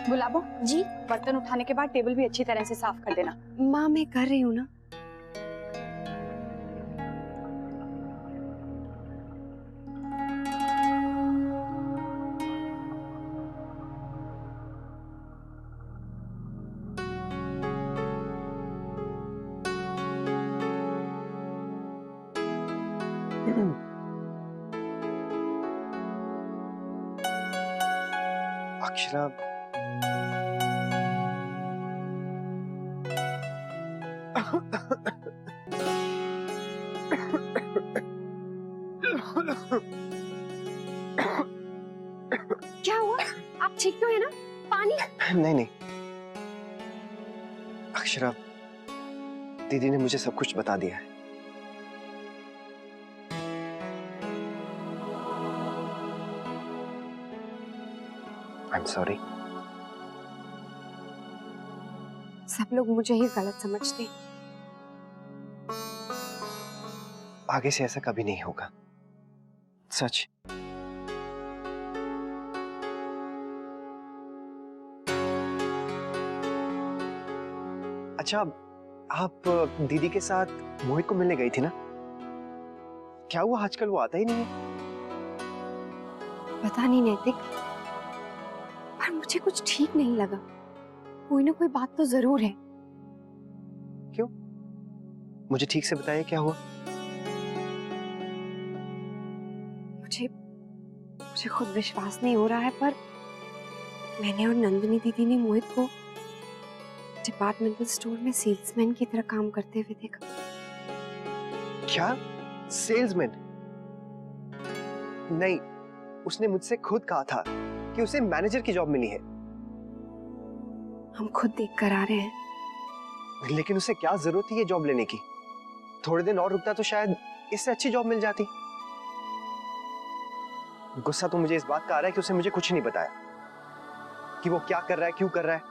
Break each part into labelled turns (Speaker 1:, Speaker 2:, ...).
Speaker 1: गुलाबो
Speaker 2: जी।
Speaker 1: बर्तन उठाने के बाद टेबल भी अच्छी तरह से साफ कर देना।
Speaker 2: माँ मैं कर रही हूँ ना।
Speaker 3: अक्षरा,
Speaker 2: क्या हुआ? आप ठीक तो है ना? पानी?
Speaker 3: नहीं नहीं अक्षरा, दीदी ने मुझे सब कुछ बता दिया है। I'm sorry।
Speaker 2: सब लोग मुझे ही गलत समझते।
Speaker 3: आगे से ऐसा कभी नहीं होगा, सच। अच्छा, आप दीदी के साथ मोहित को मिलने गई थी ना? क्या हुआ, आजकल वो आता ही नहीं है?
Speaker 2: पता नहीं नैतिक, पर मुझे कुछ ठीक नहीं लगा। कोई ना कोई बात तो जरूर है।
Speaker 3: क्यों? मुझे ठीक से बताइए क्या हुआ।
Speaker 2: मुझे खुद विश्वास नहीं हो रहा है, पर मैंने और नंदिनी दीदी ने मोहित को डिपार्टमेंटल स्टोर में सेल्समैन की तरह काम करते हुए देखा।
Speaker 3: क्या? सेल्समैन? नहीं, उसने मुझसे खुद कहा था कि उसे मैनेजर की जॉब मिली है।
Speaker 2: हम खुद देख कर आ रहे हैं।
Speaker 3: लेकिन उसे क्या जरूरत थी ये जॉब लेने की? थोड़े दिन और रुकता तो शायद इससे अच्छी जॉब मिल जाती। गुस्सा तो मुझे इस बात का आ रहा है कि उसने मुझे कुछ नहीं बताया कि वो क्या कर रहा है, क्यों कर रहा है।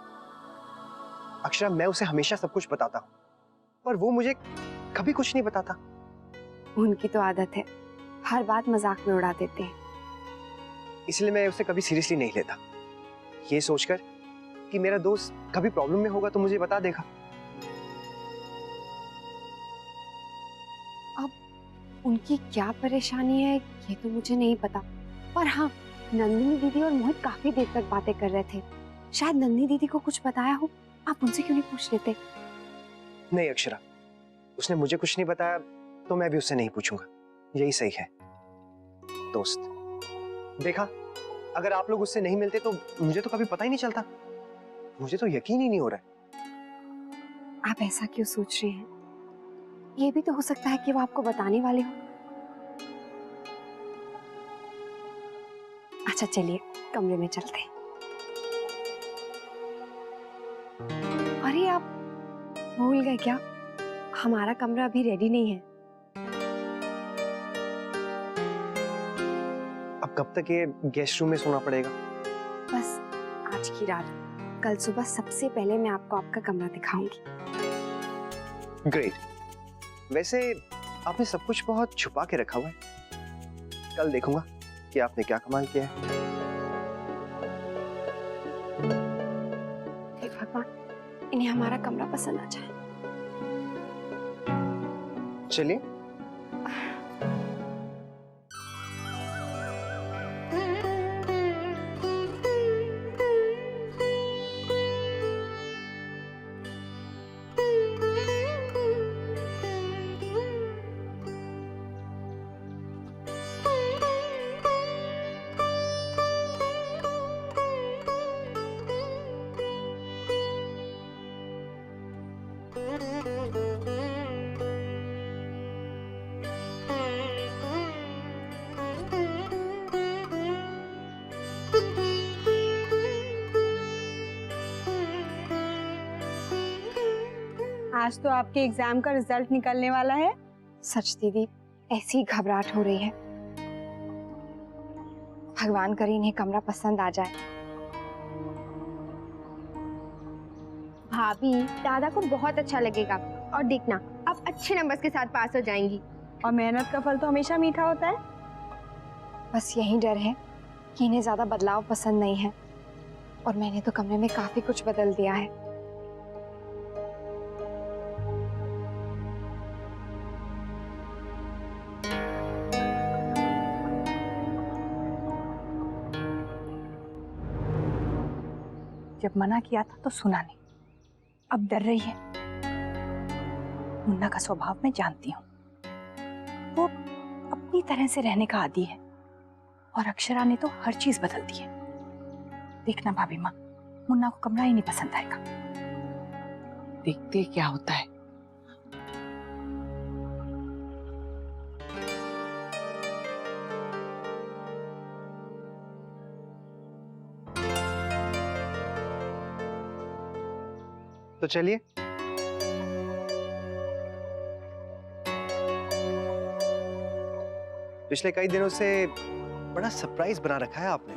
Speaker 3: अक्षरा, मैं उसे हमेशा सब कुछ बताता हूँ, पर वो मुझे कभी कुछ नहीं बताता।
Speaker 2: उनकी तो आदत है, हर बात मजाक में उड़ा देते हैं।
Speaker 3: इसलिए मैं उसे कभी सीरियसली नहीं लेता, ये सोचकर कि मेरा दोस्त कभी प्रॉब्लम में होगा तो मुझे बता देगा।
Speaker 2: अब उनकी क्या परेशानी है ये तो मुझे नहीं पता, पर हाँ, नंदिनी दीदी और मोहित काफी देर तक बातें कर रहे थे। शायद नंदिनी दीदी को कुछ बताया हो। आप उनसे क्यों नहीं पूछ लेते?
Speaker 3: नहीं अक्षरा, उसने मुझे कुछ नहीं बताया तो मैं भी उससे नहीं पूछूंगा, यही सही है। दोस्त, देखा, अगर आप लोग उससे नहीं मिलते तो मुझे तो कभी पता ही नहीं चलता। मुझे तो यकीन ही नहीं हो रहा है।
Speaker 2: आप ऐसा क्यों सोच रहे हैं? ये भी तो हो सकता है कि वो आपको बताने वाले हो। अच्छा चलिए, कमरे में चलते हैं। अरे आप भूल गए क्या? हमारा कमरा अभी रेडी नहीं है।
Speaker 3: अब कब तक ये गेस्ट रूम में सोना पड़ेगा?
Speaker 2: बस आज की रात, कल सुबह सबसे पहले मैं आपको आपका कमरा दिखाऊंगी।
Speaker 3: ग्रेट। वैसे आपने सब कुछ बहुत छुपा के रखा हुआ है। कल देखूंगा कि आपने क्या कमाल किया है।
Speaker 2: हे भगवान, इन्हें हमारा कमरा पसंद आ जाए।
Speaker 3: चलिए।
Speaker 1: आज तो आपके एग्जाम का रिजल्ट निकलने वाला है।
Speaker 2: सच दीदी, ऐसी घबराहट हो रही है। भगवान करे इन्हें कमरा पसंद आ जाए।
Speaker 4: भाभी, दादा को बहुत अच्छा लगेगा और देखना आप अच्छे नंबर्स के साथ पास हो जाएंगी।
Speaker 1: और मेहनत का फल तो हमेशा मीठा होता है।
Speaker 2: बस यही डर है कि इन्हें ज्यादा बदलाव पसंद नहीं है। और मैंने तो कमरे में काफी कुछ बदल दिया है।
Speaker 1: जब मना किया था तो सुना नहीं, अब डर रही है। मुन्ना का स्वभाव मैं जानती हूँ, वो अपनी तरह से रहने का आदी है और अक्षरा ने तो हर चीज बदल दी है। देखना भाभी माँ, मुन्ना को कमरा ही नहीं पसंद आएगा।
Speaker 5: देखते क्या होता है।
Speaker 3: तो चलिए। पिछले कई दिनों से बड़ा सरप्राइज बना रखा है आपने।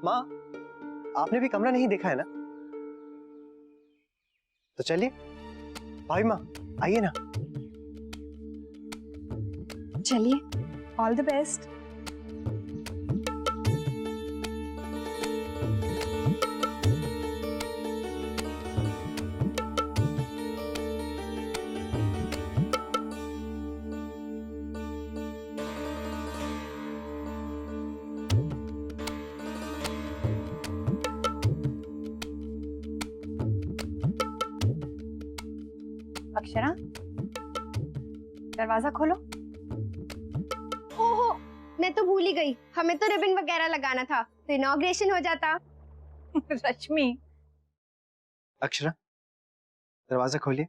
Speaker 3: माँ, आपने भी कमरा नहीं देखा है ना? तो चलिए। भाभी माँ, आइए ना।
Speaker 2: चलिए।
Speaker 1: All the best. अक्षरा, दरवाजा खोलो।
Speaker 4: ओहो, मैं तो भूल ही गई, हमें तो रिबन वगैरह लगाना था, तो इनॉग्रेशन हो जाता।
Speaker 1: रश्मि,
Speaker 3: अक्षरा, दरवाजा खोलिए।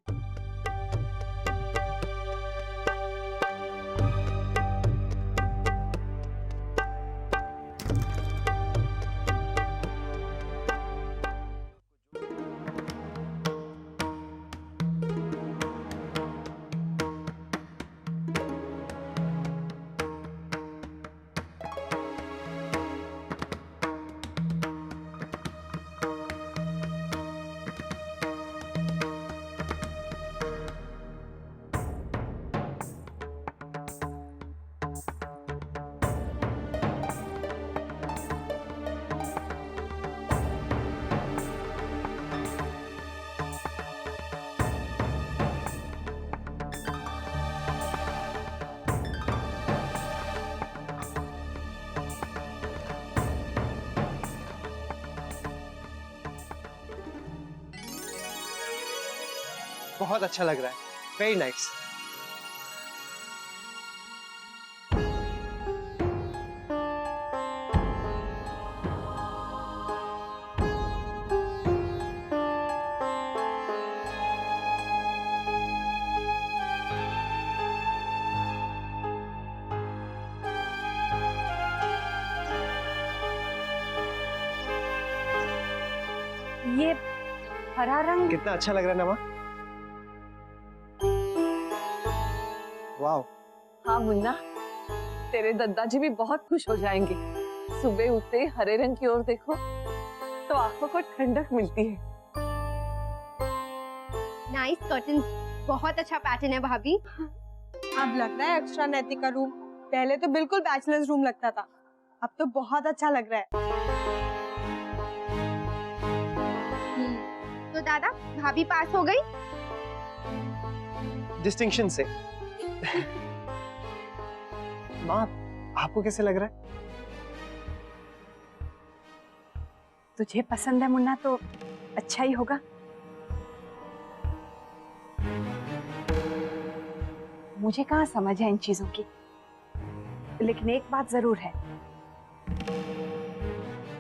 Speaker 3: बहुत अच्छा लग रहा है, वेरी नाइस।
Speaker 1: ये हरा रंग
Speaker 3: कितना अच्छा लग रहा है ना माँ? वाह।
Speaker 5: हाँ मुन्ना, तेरे दादाजी भी बहुत खुश हो जाएंगे। सुबह उठते ही हरे रंग की ओर देखो तो आंखों को ठंडक मिलती है।
Speaker 4: नाइस कर्टन, बहुत अच्छा पैटर्न है भाभी।
Speaker 1: अब लग रहा है एक्स्ट्रा नैतिक का रूम। पहले तो बिल्कुल बैचलर्स रूम लगता था, अब तो बहुत अच्छा लग रहा है।
Speaker 4: तो दादा, भाभी पास हो गई?
Speaker 3: डिस्टिंक्शन से। माँ, आपको कैसे लग रहा है?
Speaker 1: तुझे पसंद है मुन्ना तो अच्छा ही होगा। मुझे कहाँ समझ है इन चीजों की, लेकिन एक बात जरूर है,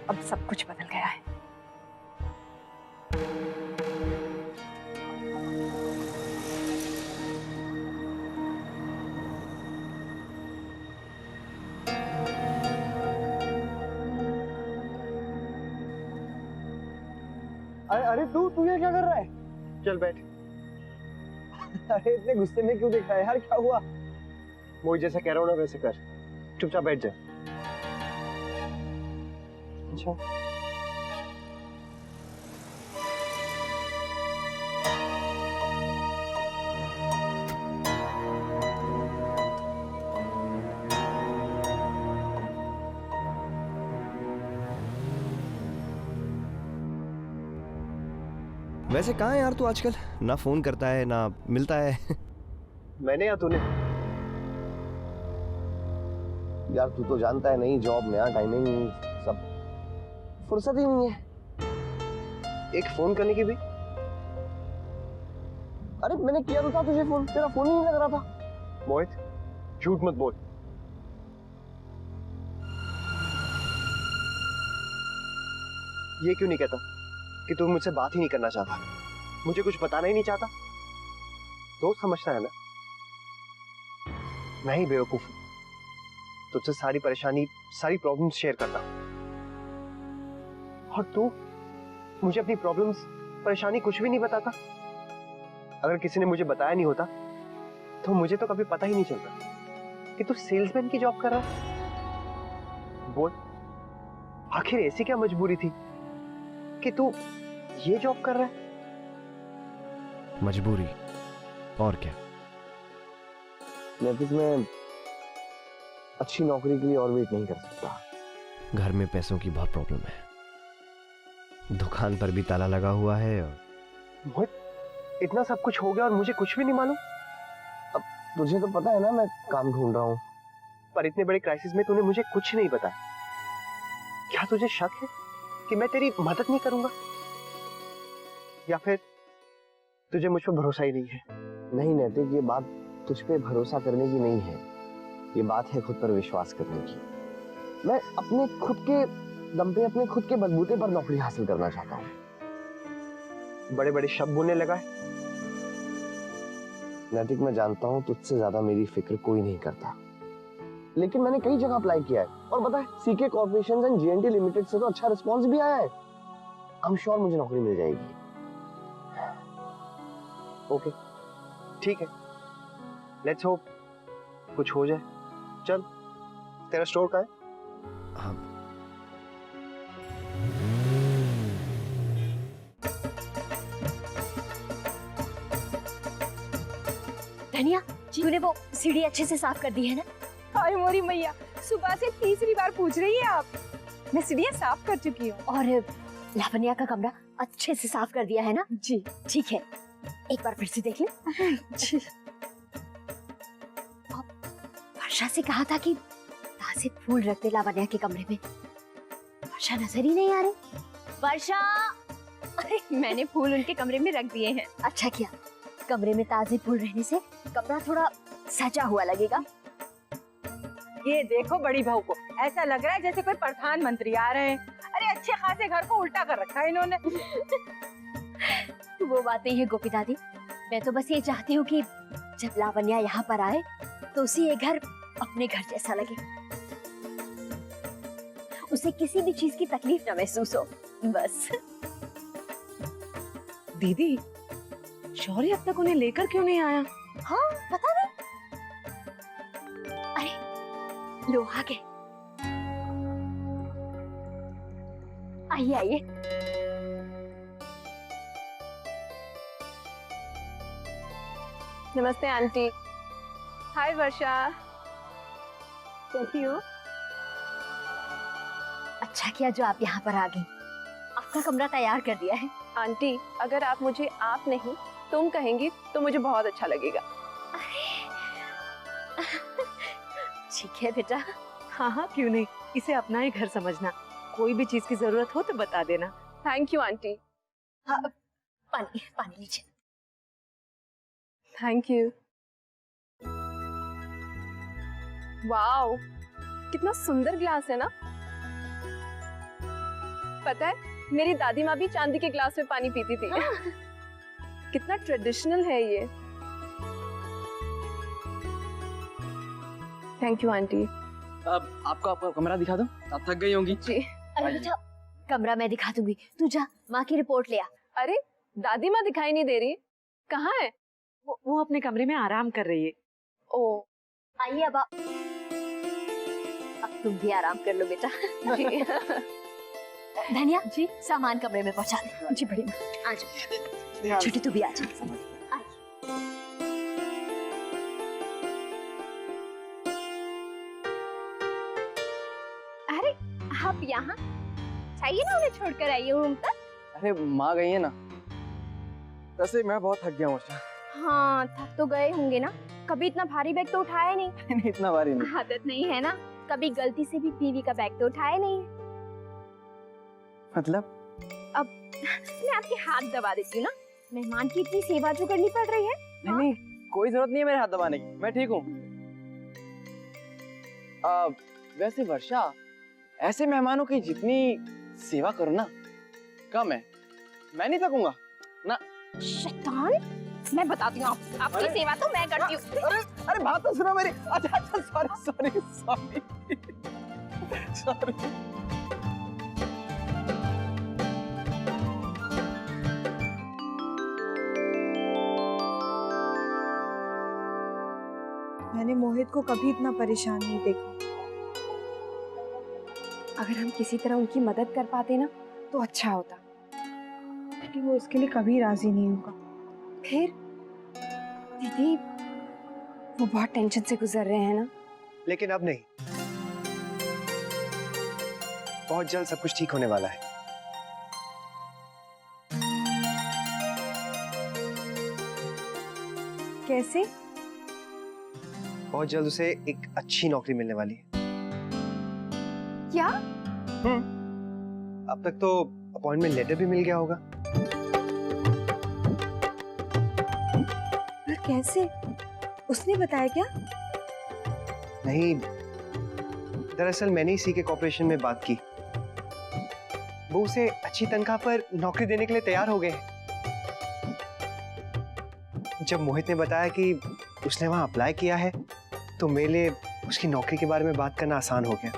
Speaker 1: अब सब कुछ बदल गया है।
Speaker 3: अरे तू ये क्या कर रहा है? चल बैठ। अरे इतने गुस्से में क्यों दिख रहा है यार, क्या हुआ? मैं जैसा कह रहा हूँ ना वैसे कर, चुपचाप बैठ जा। अच्छा,
Speaker 6: वैसे कहाँ है यार तू आजकल? ना फोन करता है ना मिलता है।
Speaker 3: मैंने या तूने?
Speaker 6: यार तू तो जानता है, नहीं जॉब, नया टाइमिंग, सब फुर्सत ही नहीं है
Speaker 3: एक फोन करने की भी?
Speaker 6: अरे मैंने किया तो था तुझे फोन, तेरा फोन ही नहीं लग रहा था।
Speaker 3: मोहित, झूठ मत बोल। ये क्यों नहीं कहता कि तू मुझसे बात ही नहीं करना चाहता, मुझे कुछ बताना ही नहीं चाहता? दोस्त समझता है ना? मैं ही बेवकूफ हूं, तुझसे सारी परेशानी, सारी प्रॉब्लम्स शेयर करता हूं, और तू मुझे अपनी प्रॉब्लम्स, परेशानी कुछ भी नहीं बताता। अगर किसी ने मुझे बताया नहीं होता तो मुझे तो कभी पता ही नहीं चलता कि तू सेल्समैन की जॉब कर रहा है। बोल, आखिर ऐसी क्या मजबूरी थी कि तू ये जॉब कर रहा है?
Speaker 6: मजबूरी और क्या? नैतिक, मैं अच्छी नौकरी के लिए और वेट नहीं कर सकता। घर में पैसों की बहुत प्रॉब्लम है, दुकान पर भी ताला लगा हुआ है। और
Speaker 3: मोहित, इतना सब कुछ हो गया और मुझे कुछ भी नहीं मालूम।
Speaker 6: अब तुझे तो पता है ना मैं काम ढूंढ रहा हूँ।
Speaker 3: पर इतने बड़े क्राइसिस में तूने मुझे कुछ नहीं बताया। क्या तुझे शक है कि मैं तेरी मदद नहीं करूंगा, या फिर तुझे मुझ पर भरोसा ही नहीं है?
Speaker 6: नहीं नैतिक, ये बात तुझ पे भरोसा करने की नहीं है, ये बात है खुद पर विश्वास करने की। मैं अपने खुद के दम पे, अपने खुद के बलबूते पर नौकरी हासिल करना चाहता हूँ।
Speaker 3: बड़े बड़े शब्द बोलने लगा है।
Speaker 6: नैतिक, मैं जानता हूँ तुझसे ज्यादा मेरी फिक्र कोई नहीं करता, लेकिन मैंने कई जगह अप्लाई किया है और पता है CK Corporation and GNT Limited से तो अच्छा रिस्पांस भी आया है। आई एम श्योर मुझे नौकरी मिल जाएगी।
Speaker 3: ओके, ठीक है, लेट्स होप कुछ हो जाए। चल, तेरा स्टोर कहाँ है?
Speaker 2: धनिया, तूने वो सीढ़ी अच्छे से साफ कर दी है ना?
Speaker 1: हाय मोरी मैया, सुबह से तीसरी बार पूछ रही है आप। मैं सीढ़ियाँ साफ कर चुकी हूँ।
Speaker 2: और लावण्या का कमरा अच्छे से साफ कर दिया है ना?
Speaker 1: जी
Speaker 2: ठीक है, एक बार फिर से देख ले।
Speaker 1: जी।
Speaker 2: वर्षा से कहा था कि ताजे फूल रख दे लावण्या के कमरे में। वर्षा नजर ही नहीं आ रही। वर्षा!
Speaker 4: मैंने फूल उनके कमरे में रख दिए हैं।
Speaker 2: अच्छा किया, कमरे में ताजे फूल रहने से कमरा थोड़ा सजा हुआ लगेगा।
Speaker 1: ये देखो बड़ी बहू को, ऐसा लग रहा है जैसे कोई प्रधानमंत्री आ रहे हैं। अरे अच्छे खासे घर को उल्टा कर रखा है इन्होंने।
Speaker 2: वो बात नहीं है गोपी दादी, मैं तो बस ये चाहती हूँ कि जब लावण्या यहाँ पर आए तो उसे ये घर अपने घर जैसा लगे, उसे किसी भी चीज की तकलीफ न महसूस हो, बस।
Speaker 5: दीदी, शौर्य अब तक उन्हें लेकर क्यों नहीं आया?
Speaker 2: हाँ पता नहीं। अरे लो आ गए। आइए आइए।
Speaker 5: नमस्ते आंटी।
Speaker 4: हाय वर्षा, कैसी हो?
Speaker 2: अच्छा किया जो आप यहाँ पर आ गई, आपका कमरा तैयार कर दिया है।
Speaker 5: आंटी, अगर आप मुझे आप नहीं तुम कहेंगी तो मुझे बहुत अच्छा लगेगा।
Speaker 2: ठीक है बेटा।
Speaker 5: हाँ हाँ, क्यों नहीं, इसे अपना ही घर समझना। कोई भी चीज की जरूरत हो तो बता देना। Thank you aunty.
Speaker 2: हाँ, पानी पानी लीजिए।
Speaker 5: Thank you. वाओ, कितना सुंदर ग्लास है ना। पता है, मेरी दादी माँ भी चांदी के ग्लास में पानी पीती थी। कितना ट्रेडिशनल है ये। Thank you aunty.
Speaker 7: अब आपको आपका कमरा दिखा दूं? आप थक गई होंगी।
Speaker 5: जी।
Speaker 2: अरे बेटा, कमरा मैं दिखा दूंगी, तू जा माँ की रिपोर्ट ले आ।
Speaker 5: अरे दादी माँ दिखाई नहीं दे रही, कहाँ है?
Speaker 8: वो अपने कमरे में आराम कर रही है।
Speaker 5: ओ,
Speaker 2: आइए अब तुम भी आराम कर लो बेटा।
Speaker 5: जी।
Speaker 2: धनिया जी, सामान कमरे में पहुंचा दे। जी बड़ी माँ, आ जाओ। छोटी तू भी आ जा।
Speaker 4: अरे आप यहाँ चाहिए ना, उन्हें छोड़कर आइए रूम तक।
Speaker 7: अरे माँ गई है ना, वैसे मैं बहुत थक गया हूँ वर्षा।
Speaker 4: हाँ थक तो गए होंगे ना, कभी इतना भारी बैग तो उठाया नहीं।
Speaker 7: नहीं, इतना भारी नहीं।
Speaker 4: आदत नहीं है ना, कभी गलती से भी बीवी का बैग तो उठाया नहीं।
Speaker 7: मतलब
Speaker 4: मैं आपके हाथ दबा देती हूँ ना, मेहमान की इतनी सेवा जो करनी पड़ रही है।
Speaker 7: नहीं नहीं, कोई जरूरत नहीं है मेरे हाथ दबाने की, मैं ठीक हूँ। वैसे वर्षा, ऐसे मेहमानों की जितनी सेवा करो ना कम है, मैं नहीं थकूंगा ना।
Speaker 4: शैतान, मैं बताती हूँ आपकी सेवा तो मैं करती हूँ।
Speaker 7: अरे बात तो सुनो मेरी। अच्छा अच्छा, सॉरी सॉरी सॉरी सॉरी।
Speaker 9: मैंने मोहित को कभी इतना परेशान नहीं देखा।
Speaker 2: अगर हम किसी तरह उनकी मदद कर पाते ना तो अच्छा होता।
Speaker 9: कि वो इसके लिए कभी राजी नहीं होगा।
Speaker 2: फिर दीदी, वो बहुत टेंशन से गुजर रहे हैं ना।
Speaker 3: लेकिन अब नहीं, बहुत जल्द सब कुछ ठीक होने वाला है।
Speaker 9: कैसे?
Speaker 3: बहुत जल्द उसे एक अच्छी नौकरी मिलने वाली है।
Speaker 2: क्या?
Speaker 3: अब तक तो अपॉइंटमेंट लेटर भी मिल गया होगा।
Speaker 9: पर कैसे? उसने बताया क्या?
Speaker 3: नहीं, दरअसल मैंने ही सीके कॉर्पोरेशन में बात की। वो उसे अच्छी तनख्वाह पर नौकरी देने के लिए तैयार हो गए हैं। जब मोहित ने बताया कि उसने वहां अप्लाई किया है तो मेरे लिए उसकी नौकरी के बारे में बात करना आसान हो गया।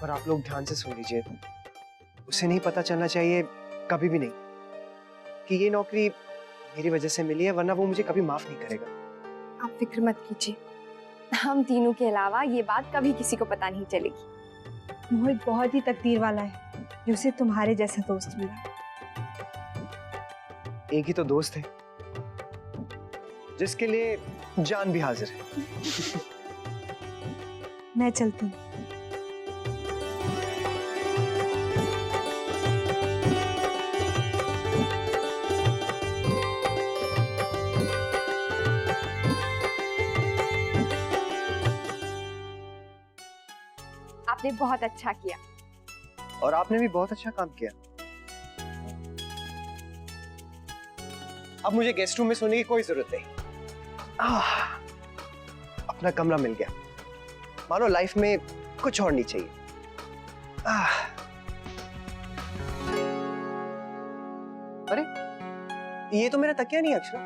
Speaker 3: और आप लोग ध्यान से सुन लीजिए, उसे नहीं पता चलना चाहिए कभी भी नहीं कि ये नौकरी मेरी वजह से मिली है, वरना वो मुझे कभी माफ नहीं करेगा।
Speaker 2: आप फिक्र मत कीजिए, हम तीनों के अलावा ये बात कभी किसी को पता नहीं चलेगी।
Speaker 9: मोहित बहुत ही तकदीर वाला है जो उसे तुम्हारे जैसा दोस्त मिला।
Speaker 3: एक ही तो दोस्त है जिसके लिए जान भी हाजिर है।
Speaker 9: मैं चलती हूँ।
Speaker 2: आपने बहुत अच्छा किया।
Speaker 3: और आपने भी बहुत अच्छा काम किया। अब मुझे गेस्ट रूम में सोने की कोई जरूरत नहीं। अपना कमरा मिल गया, मानो लाइफ में कुछ और नहीं चाहिए। अरे ये तो मेरा तकिया नहीं है अक्षरा।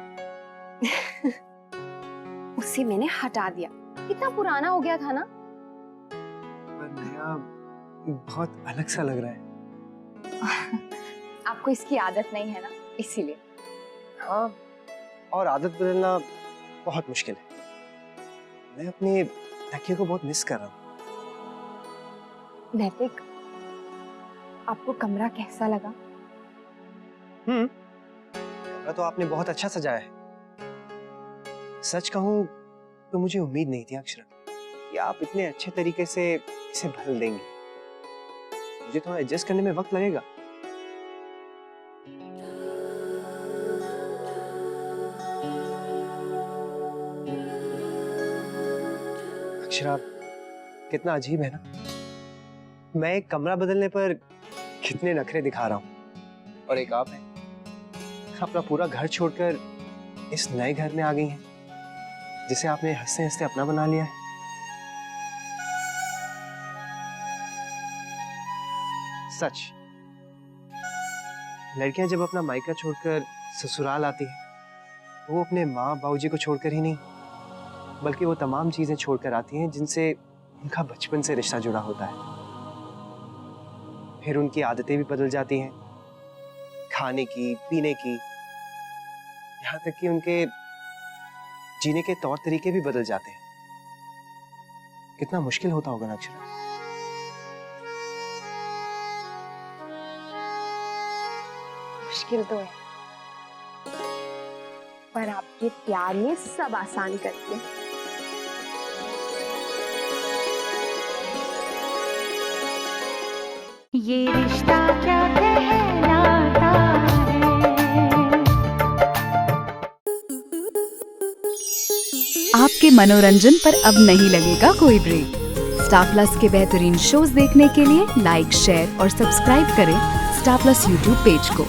Speaker 2: उसे मैंने हटा दिया, कितना पुराना हो गया था ना।
Speaker 3: पर नया बहुत अलग सा लग रहा है।
Speaker 2: आपको इसकी आदत नहीं है ना, इसीलिए।
Speaker 3: हाँ, और आदत बदलना बहुत मुश्किल है। मैं अपने तकिए को बहुत मिस कर रहा हूँ।
Speaker 2: नैतिक, आपको कमरा कैसा लगा?
Speaker 3: कमरा तो आपने बहुत अच्छा सजाया है। सच कहूँ तो मुझे उम्मीद नहीं थी अक्षरा कि आप इतने अच्छे तरीके से इसे भर देंगे। मुझे थोड़ा एडजस्ट करने में वक्त लगेगा। अक्षरा, कितना अजीब है ना, मैं एक कमरा बदलने पर कितने नखरे दिखा रहा हूँ और एक आप हैं अपना पूरा घर छोड़कर इस नए घर में आ गई हैं जिसे आपने हंसते हंसते अपना बना लिया है। सच, लड़कियां जब अपना मायका छोड़कर ससुराल आती हैं तो वो अपने माँ बाबूजी को छोड़कर ही नहीं बल्कि वो तमाम चीजें छोड़कर आती हैं जिनसे उनका बचपन से रिश्ता जुड़ा होता है। फिर उनकी आदतें भी बदल जाती हैं, खाने की, पीने की, यहाँ तक कि उनके जीने के तौर तरीके भी बदल जाते हैं। कितना मुश्किल होता होगा ना अक्षरा।
Speaker 2: मुश्किल तो है, पर आपके प्यार ने सब आसान कर दिया।
Speaker 10: ये रिश्ता क्या कहलाता है। मनोरंजन पर अब नहीं लगेगा कोई ब्रेक। स्टार प्लस के बेहतरीन शोज देखने के लिए लाइक, शेयर और सब्सक्राइब करें स्टार प्लस यूट्यूब पेज को।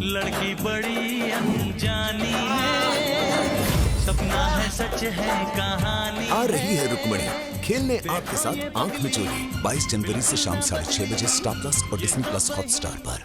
Speaker 11: लड़की बड़ी अनजानी है, सपना है सच है कहानी।
Speaker 12: आ रही है रुक्मणी खेलने आपके साथ आंख मिचोली 22 जनवरी से शाम 6:30 बजे स्टार प्लस और डिज्नी प्लस हॉटस्टार पर।